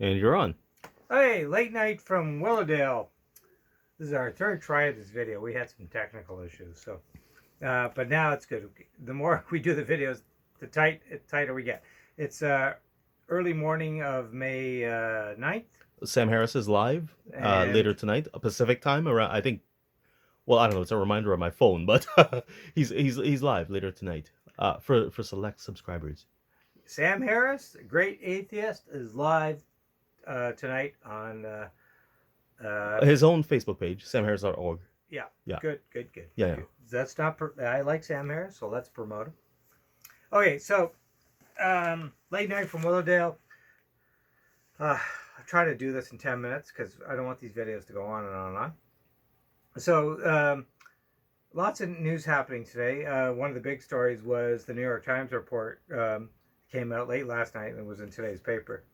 And you're on. Hey, late night from Willowdale. This is our third try of this video. We had some technical issues, but now it's good. The more we do the videos, the tighter we get. It's early morning of May 9th. Sam Harris is live later And tonight, Pacific time. Around, I think. Well, I don't know. It's a reminder on my phone, but he's live later tonight for select subscribers. Sam Harris, great atheist, is live tonight on His own Facebook page, samharris.org. Yeah. Yeah. Good. Yeah. Good. That's not. I like Sam Harris, so let's promote him. Okay, so late night from Willowdale. I'll try to do this in 10 minutes because I don't want these videos to go on and on and on. So lots of news happening today. One of the big stories was the New York Times report came out late last night and was in today's paper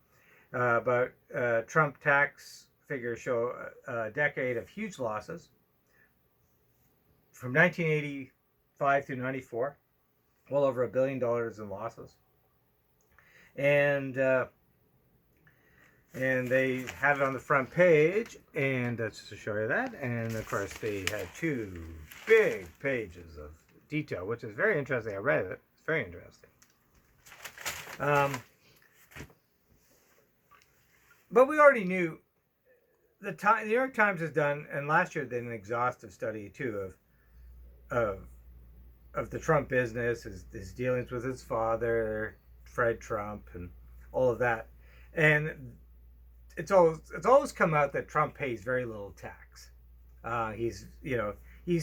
about Trump tax figures show a decade of huge losses from 1985 through 94, well over $1 billion in losses, and they had it on the front page, and just to show you that, and of course they had two big pages of detail, which is very interesting. I read it; it's very interesting. But we already knew the New York Times has done, and last year did an exhaustive study too of the Trump business, his dealings with his father, Fred Trump, and all of that. And it's always come out that Trump pays very little tax. He's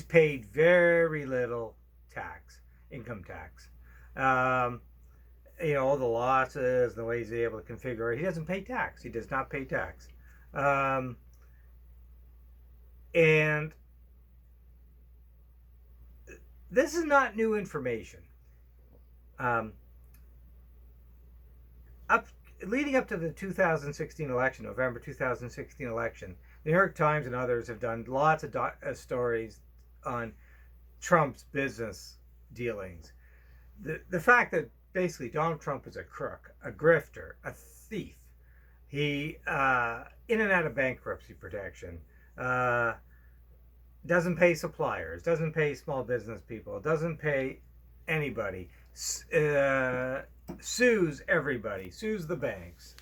paid very little tax, income tax. All the losses, the ways he's able to configure it. He doesn't pay tax. He does not pay tax. And this is not new information. Leading up to the 2016 election, November 2016 election, the New York Times and others have done lots of stories on Trump's business dealings. The fact that basically Donald Trump is a crook, a grifter, a thief. He in and out of bankruptcy protection. Doesn't pay suppliers, doesn't pay small business people, doesn't pay anybody, sues everybody, sues the banks.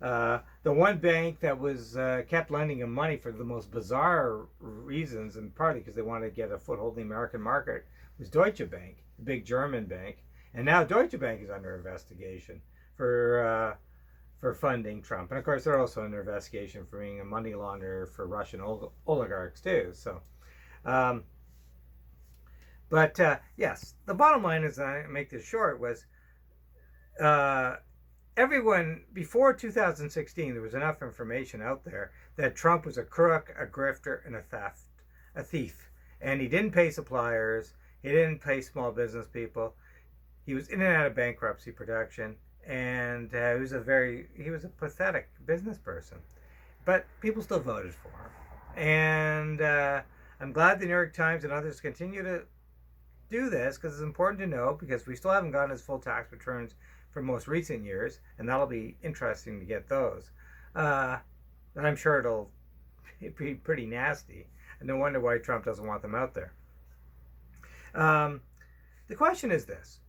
The one bank that was kept lending him money for the most bizarre reasons, and partly because they wanted to get a foothold in the American market, was Deutsche Bank, the big German bank. And now Deutsche Bank is under investigation for funding Trump. And of course, they're also under investigation for being a money launderer for Russian oligarchs too. So, yes, the bottom line is, I make this short, was everyone before 2016, there was enough information out there that Trump was a crook, a grifter, and a thief. And he didn't pay suppliers. He didn't pay small business people. He was in and out of bankruptcy protection, and he was a pathetic business person. But people still voted for him, and I'm glad the New York Times and others continue to do this, because it's important to know, because we still haven't gotten his full tax returns for most recent years, and that'll be interesting to get those. And I'm sure it'll be pretty nasty, and no wonder why Trump doesn't want them out there. The question is this.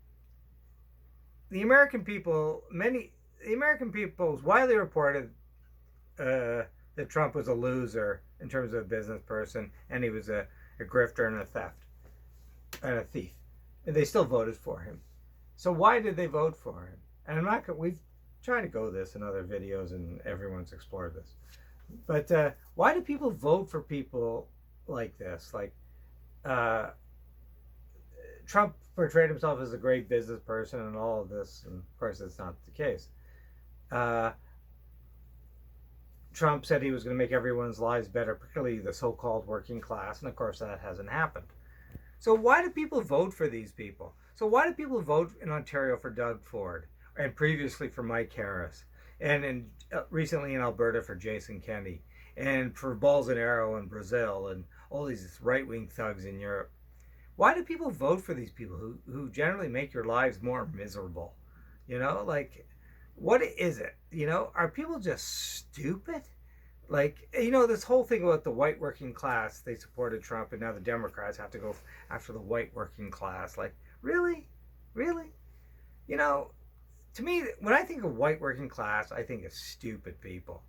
The American people, it's widely reported that Trump was a loser in terms of a business person, and he was a grifter and a thief. And they still voted for him. So why did they vote for him? And we've tried to go this in other videos, and everyone's explored this. But why do people vote for people like this? Like Trump portrayed himself as a great business person and all of this, and of course that's not the case. Trump said he was going to make everyone's lives better, particularly the so-called working class, and of course that hasn't happened. So why do people vote for these people? So why do people vote in Ontario for Doug Ford, and previously for Mike Harris, and recently in Alberta for Jason Kenney, and for Bolsonaro in Brazil, and all these right-wing thugs in Europe? Why do people vote for these people who generally make your lives more miserable? What is it? Are people just stupid? Like, this whole thing about the white working class, they supported Trump, and now the Democrats have to go after the white working class. Like, really? Really? You know, to me, when I think of white working class, I think of stupid people.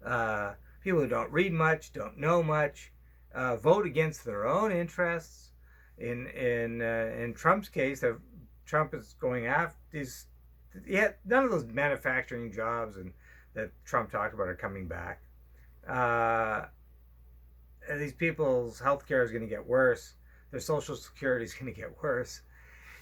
Uh, People who don't read much, don't know much, vote against their own interests. In Trump's case, Trump is going after these. Yeah, none of those manufacturing jobs and that Trump talked about are coming back. Uh, these people's health care is going to get worse. Their social security is going to get worse.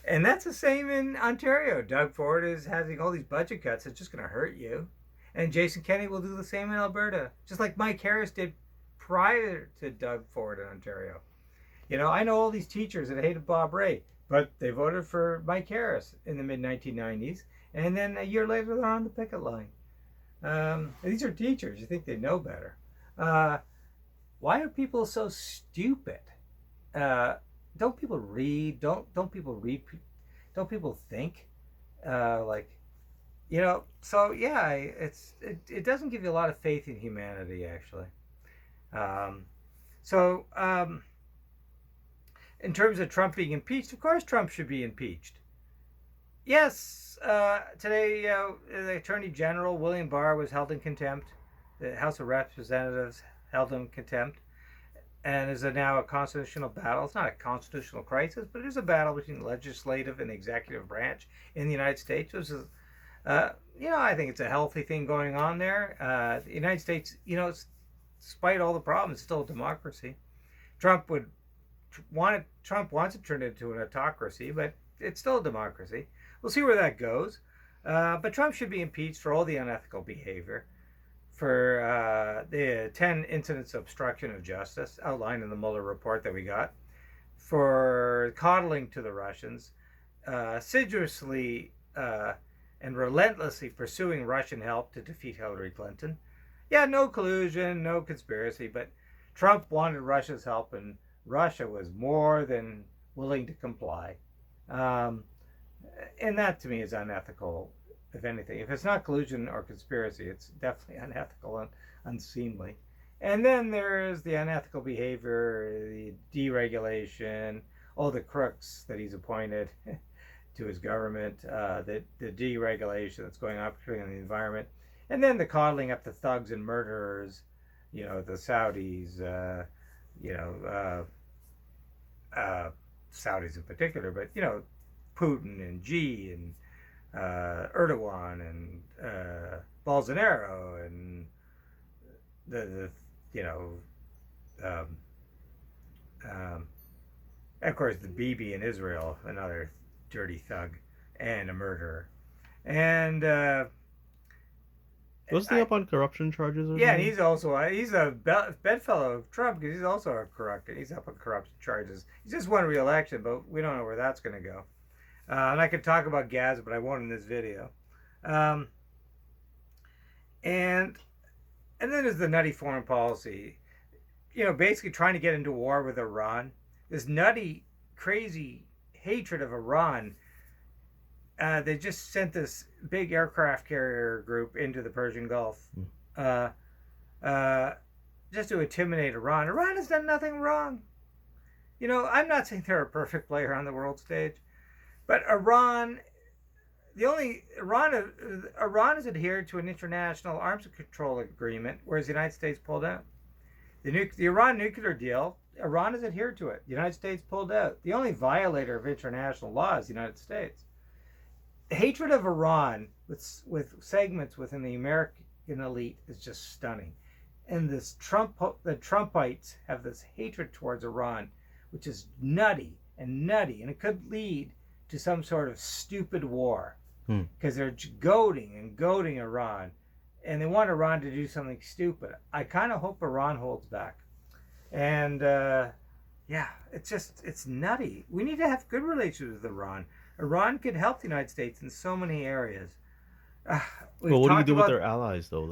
And that's the same in Ontario. Doug Ford is having all these budget cuts. It's just going to hurt you. And Jason Kenney will do the same in Alberta, just like Mike Harris did prior to Doug Ford in Ontario. I know all these teachers that hated Bob Rae, but they voted for Mike Harris in the mid 1990s, and then a year later they're on the picket line. These are teachers. You think they know better? Why are people so stupid? Don't people read? Don't people read? Don't people think? Like, So yeah, it doesn't give you a lot of faith in humanity, actually. Um, so in terms of Trump being impeached, of course Trump should be impeached. Yes, today the Attorney General William Barr was held in contempt. The House of Representatives held him in contempt, and is now a constitutional battle. It's not a constitutional crisis, but it is a battle between the legislative and the executive branch in the United States, which is, I think it's a healthy thing going on there. The United States, despite all the problems, it's still a democracy. Trump wants to turn it into an autocracy, but it's still a democracy. We'll see where that goes. But Trump should be impeached for all the unethical behavior, for the 10 incidents of obstruction of justice outlined in the Mueller report that we got, for coddling to the Russians, assiduously and relentlessly pursuing Russian help to defeat Hillary Clinton. Yeah, no collusion, no conspiracy, but Trump wanted Russia's help, and Russia was more than willing to comply. And that, to me, is unethical, if anything. If it's not collusion or conspiracy, it's definitely unethical and unseemly. And then there is the unethical behavior, the deregulation, all the crooks that he's appointed to his government, the deregulation that's going on, particularly in the environment, and then the coddling up to thugs and murderers, the Saudis, Saudis in particular, but Putin and Xi and Erdogan and Bolsonaro and of course the Bibi in Israel, another dirty thug and a murderer. And Was he up on corruption charges or yeah, something? and he's a bedfellow of Trump because he's also a corrupt. He's up on corruption charges. He just won re-election, but we don't know where that's going to go. And I could talk about Gaz, but I won't in this video. And then there's the nutty foreign policy. Basically trying to get into war with Iran. This nutty, crazy hatred of Iran. They just sent this big aircraft carrier group into the Persian Gulf, just to intimidate Iran. Iran has done nothing wrong. I'm not saying they're a perfect player on the world stage, but Iran has adhered to an international arms control agreement, whereas the United States pulled out. The Iran nuclear deal, Iran has adhered to it. The United States pulled out. The only violator of international law is the United States. The hatred of Iran with segments within the American elite is just stunning. And the Trumpites have this hatred towards Iran, which is nutty, and it could lead to some sort of stupid war, because they're goading Iran, and they want Iran to do something stupid. I kind of hope Iran holds back. And it's nutty. We need to have good relations with Iran. Iran could help the United States in so many areas. But what do you do with their allies, though?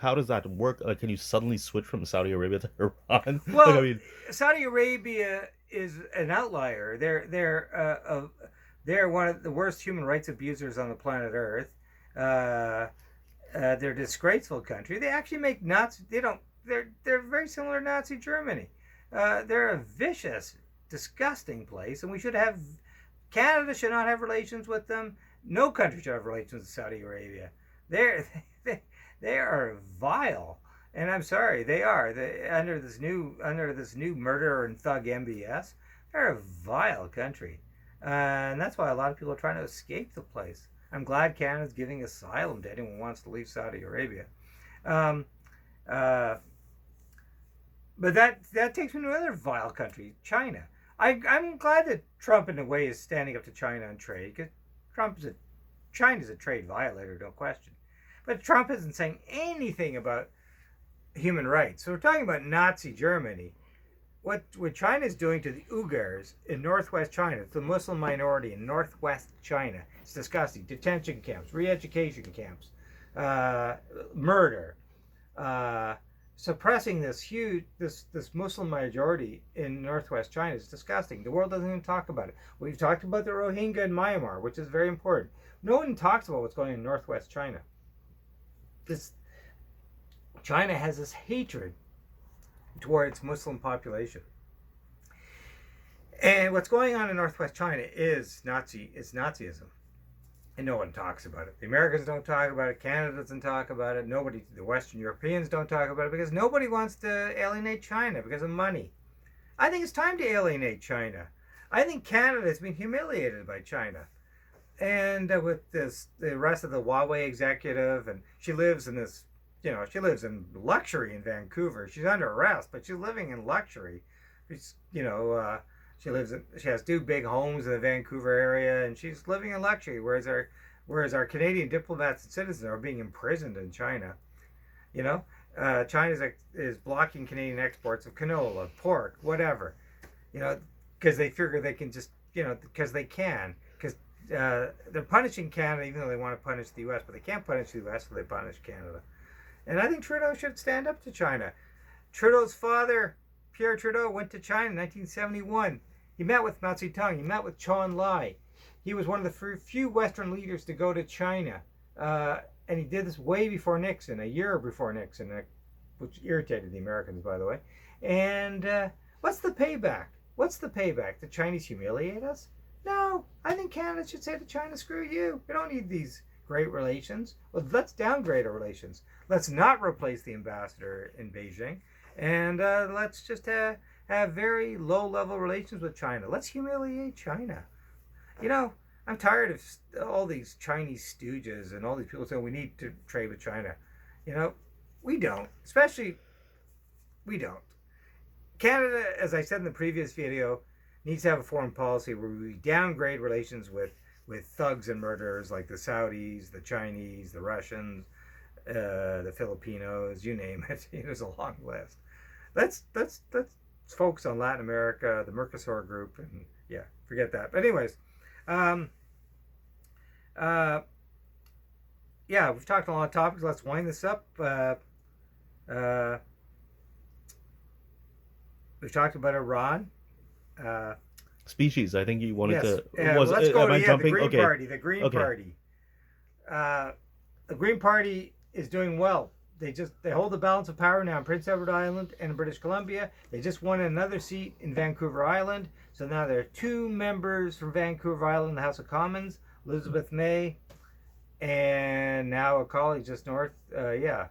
How does that work? Can you suddenly switch from Saudi Arabia to Iran? Well, Saudi Arabia is an outlier. They're one of the worst human rights abusers on the planet Earth. Uh, they're a disgraceful country. They actually make Nazi. They don't. They're very similar to Nazi Germany. They're a vicious, disgusting place, and we should have. Canada should not have relations with them. No country should have relations with Saudi Arabia. They're they, they are vile, and I'm sorry, they are. Under this new murder and thug MBS, they're a vile country, and that's why a lot of people are trying to escape the place. I'm glad Canada's giving asylum to anyone who wants to leave Saudi Arabia. Um, uh, but that takes me to another vile country, China. I'm glad that Trump, in a way, is standing up to China on trade, because China's a trade violator, no question. But Trump isn't saying anything about human rights. So we're talking about Nazi Germany. What China is doing to the Uyghurs in northwest China, the Muslim minority in northwest China, it's disgusting. Detention camps, re-education camps, murder, suppressing this Muslim majority in northwest China is disgusting. The world doesn't even talk about it. We've talked about the Rohingya in Myanmar, which is very important. No one talks about what's going on in northwest China. China has this hatred toward its Muslim population. And what's going on in northwest China is Nazism. And no one talks about it. The Americans don't talk about it. Canada doesn't talk about it. The Western Europeans don't talk about it because nobody wants to alienate China because of money. I think it's time to alienate China. I think Canada has been humiliated by China. And with the rest of the Huawei executive, and she lives in luxury in Vancouver. She's under arrest, but she's living in luxury. She has two big homes in the Vancouver area, and she's living in luxury. Whereas our Canadian diplomats and citizens are being imprisoned in China. China is blocking Canadian exports of canola, pork, whatever. Because they figure they can just because they can. Because they're punishing Canada even though they want to punish the U.S., but they can't punish the U.S., so they punish Canada. And I think Trudeau should stand up to China. Trudeau's father, Pierre Trudeau, went to China in 1971. He met with Mao Zedong. He met with Chou En-lai. He was one of the few Western leaders to go to China. And he did this way before Nixon, a year before Nixon, which irritated the Americans, by the way. And what's the payback? The Chinese humiliate us? No, I think Canada should say to China, screw you. We don't need these great relations. Well, let's downgrade our relations. Let's not replace the ambassador in Beijing. And let's just have very low-level relations with China. Let's humiliate China. I'm tired of all these Chinese stooges and all these people saying we need to trade with China. We don't. We don't. Canada, as I said in the previous video, needs to have a foreign policy where we downgrade relations with thugs and murderers like the Saudis, the Chinese, the Russians, the Filipinos, you name it. There's a long list. Let's focus on Latin America, the Mercosur group, and yeah, forget that. But anyways, we've talked on a lot of topics. Let's wind this up. We've talked about Iran. Species. I think you wanted yes. to. Let's go to jumping? the Green Okay. Party. The Green Okay. Party. The Green Party is doing well. They hold the balance of power now in Prince Edward Island and in British Columbia. They just won another seat in Vancouver Island. So now there are two members from Vancouver Island in the House of Commons, Elizabeth May, and now a colleague just north. I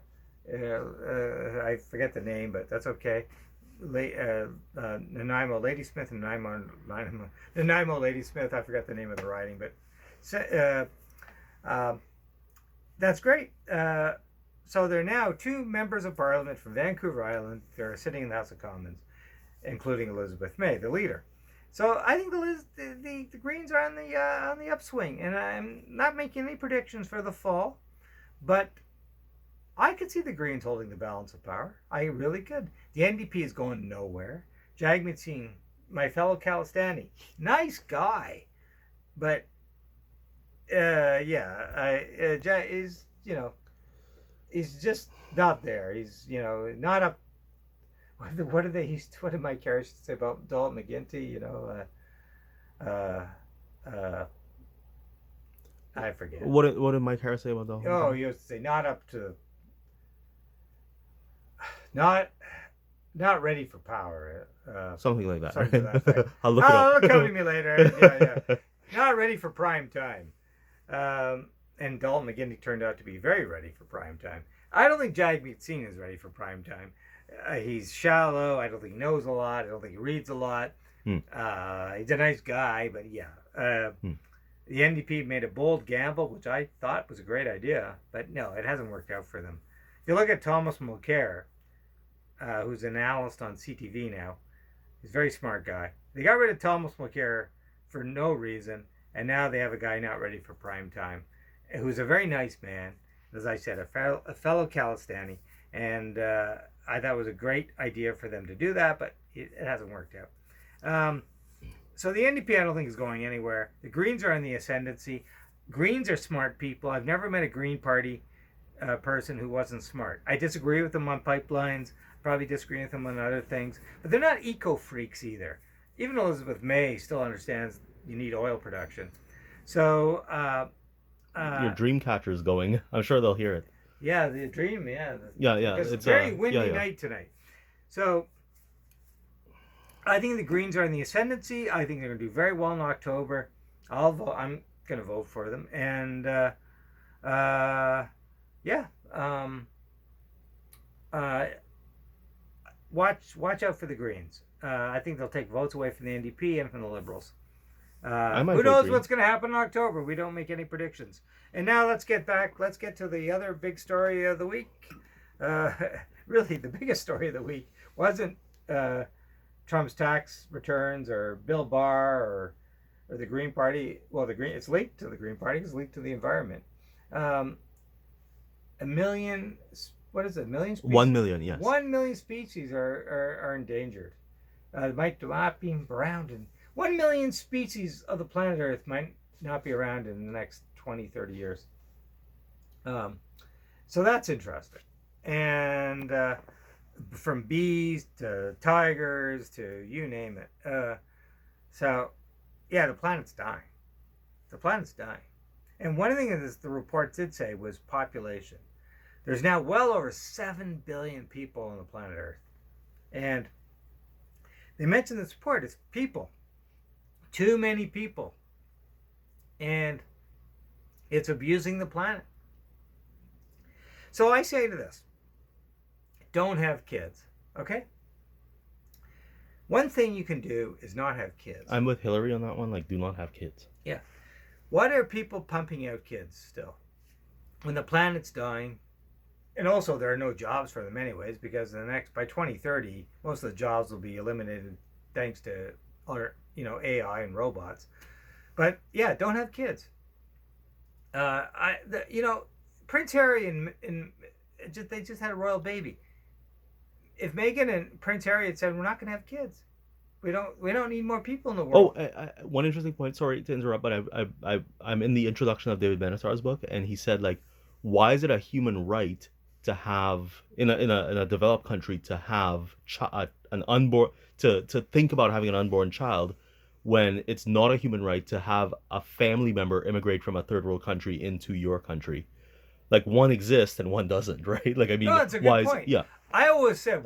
forget the name, but that's okay. Nanaimo Ladysmith and Nanaimo Ladysmith. I forgot the name of the riding, but that's great. So there are now two members of Parliament from Vancouver Island. They're sitting in the House of Commons, including Elizabeth May, the leader. So I think the Greens are on the upswing, and I'm not making any predictions for the fall, but I could see the Greens holding the balance of power. I really could. The NDP is going nowhere. Jagmeet Singh, my fellow Khalistani, nice guy, but he's just not there. He's not up. What did Mike Harris say about Dalton McGuinty? I forget. What did Mike Harris say about the whole Oh, thing? he used to say not not ready for power. Something like that, Something to that right? effect. I'll look it Oh, it'll come to up. me later. Yeah. Not ready for prime time. And Dalton McGuinty turned out to be very ready for prime time. I don't think Jagmeet Singh is ready for prime time. He's shallow. I don't think he knows a lot. I don't think he reads a lot. Hmm. He's a nice guy, but yeah. Hmm. The NDP made a bold gamble, which I thought was a great idea, but no, it hasn't worked out for them. If you look at Thomas Mulcair, who's an analyst on CTV now, he's a very smart guy. They got rid of Thomas Mulcair for no reason, and now they have a guy not ready for prime time, who's a very nice man, as I said, a fellow Calistani, and I thought it was a great idea for them to do that, but it hasn't worked out. So the NDP I don't think is going anywhere. The Greens are in the ascendancy. Greens are smart people. I've never met a Green Party person who wasn't smart. I disagree with them on pipelines, probably disagree with them on other things, but they're not eco freaks either. Even Elizabeth May still understands you need oil production. So Your dream catcher is going. I'm sure they'll hear it. yeah, the dream, yeah. Yeah. Because It's a very windy yeah. night tonight. So I think the Greens are in the ascendancy. I think they're going to do very well in October. I'll vote. I'm going to vote for them. And yeah, watch out for the Greens. I think they'll take votes away from the NDP and from the Liberals. I might Who vote knows Green. what's going to happen in October? We don't make any predictions. And now let's get to the other big story of the week. Really, the biggest story of the week wasn't Trump's tax returns or Bill Barr or the Green Party. Well, it's linked to the Green Party. It's linked to the environment. A million. What is it? A million species? 1 million, yes. 1 million species are endangered. Might not be around in 1 million species of the planet Earth might not be around in the next 20, 30 years. So that's interesting. And from bees to tigers to you name it. So, yeah, the planet's dying. The planet's dying. And one thing that the report did say was population. There's now well over 7 billion people on the planet Earth. And they mentioned this report, it's people. Too many people. And it's abusing the planet. So I say to this, don't have kids, okay? One thing you can do is not have kids. I'm with Hillary on that one. Like, do not have kids. Yeah. Why are people pumping out kids still? When the planet's dying, and also there are no jobs for them anyways, because by 2030, most of the jobs will be eliminated thanks to AI and robots. But yeah, don't have kids. Prince Harry and they just had a royal baby. If Meghan and Prince Harry had said we're not going to have kids, we don't need more people in the world. One interesting point. Sorry to interrupt, but I'm in the introduction of David Benatar's book, and he said, like, why is it a human right to have in a developed country to have an unborn to think about having an unborn child, when it's not a human right to have a family member immigrate from a third world country into your country? Like, one exists and one doesn't, right? Like, I mean, no, that's a good point. Yeah. I always said,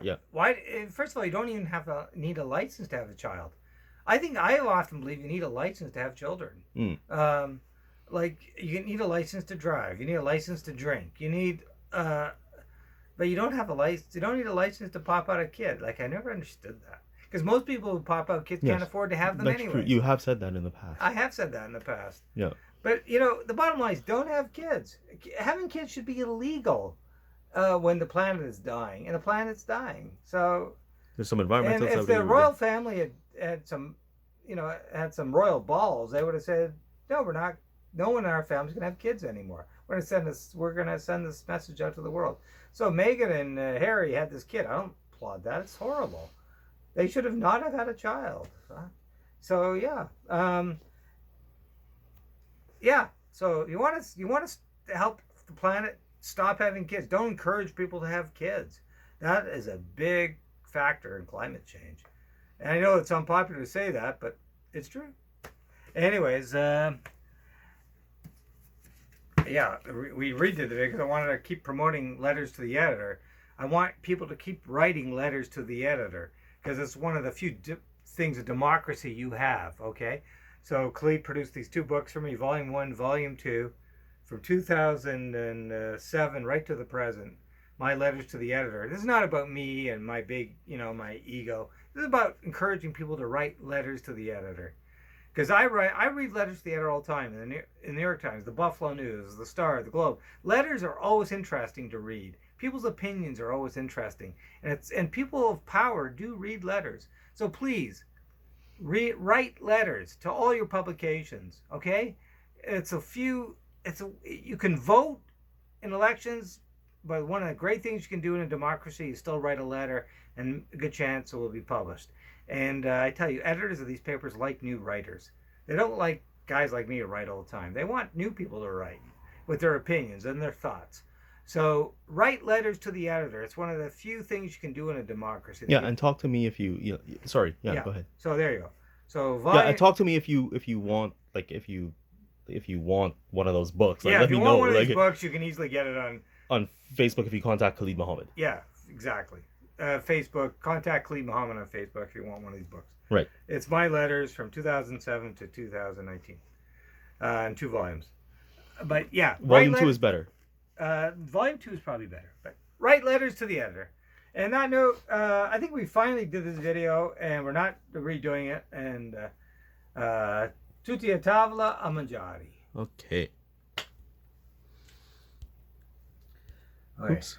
Yeah. First of all, you don't even need a license to have a child. I often believe you need a license to have children. Like, you need a license to drive. You need a license to drink. You need, but you don't have a license. You don't need a license to pop out a kid. Like, I never understood that. Because most people who pop out kids can't afford to have them anyway. True. You have said that in the past. I have said that in the past. Yeah. But, the bottom line is don't have kids. Having kids should be illegal when the planet is dying. And the planet's dying. So there's some environmental stuff. And if the royal family had some, had some royal balls, they would have said, no, we're not. No one in our family's going to have kids anymore. We're going to send this message out to the world. So Meghan and Harry had this kid. I don't applaud that. It's horrible. They should have not have had a child. So yeah. Yeah. So you want to help the planet stop having kids. Don't encourage people to have kids. That is a big factor in climate change. And I know it's unpopular to say that, but it's true. Anyways, Yeah, we redid it because I wanted to keep promoting letters to the editor. I want people to keep writing letters to the editor because it's one of the few things of democracy you have. Okay, so Khalid produced these two books for me, Volume 1, Volume 2, from 2007 right to the present. My letters to the editor. This is not about me and my big, my ego. This is about encouraging people to write letters to the editor. Because I read letters to the editor all the time in the New York Times, the Buffalo News, the Star, the Globe. Letters are always interesting to read. People's opinions are always interesting, and people of power do read letters. So please, write letters to all your publications. Okay, you can vote in elections, but one of the great things you can do in a democracy is still write a letter, and a good chance it will be published. And I tell you, editors of these papers like new writers. They don't like guys like me to write all the time. They want new people to write with their opinions and their thoughts. So write letters to the editor. It's one of the few things you can do in a democracy. Yeah, and talk to me if you sorry, yeah, go ahead. So there you go. So Yeah, and talk to me if you want, like, if you want one of those books. Like, yeah, let if you me want know. one of Like, these books, you can easily get it on Facebook if you contact Khalid Muhammad. Yeah, exactly. Facebook, contact Khalid Muhammad on Facebook if you want one of these books. Right. It's my letters from 2007 to 2019, in 2 volumes. But yeah, Volume 2 is better. Volume 2 is probably better. But write letters to the editor. And that note, I think we finally did this video, and we're not redoing it. And tutti a tavola a mangiare. Okay. Okay. Oops.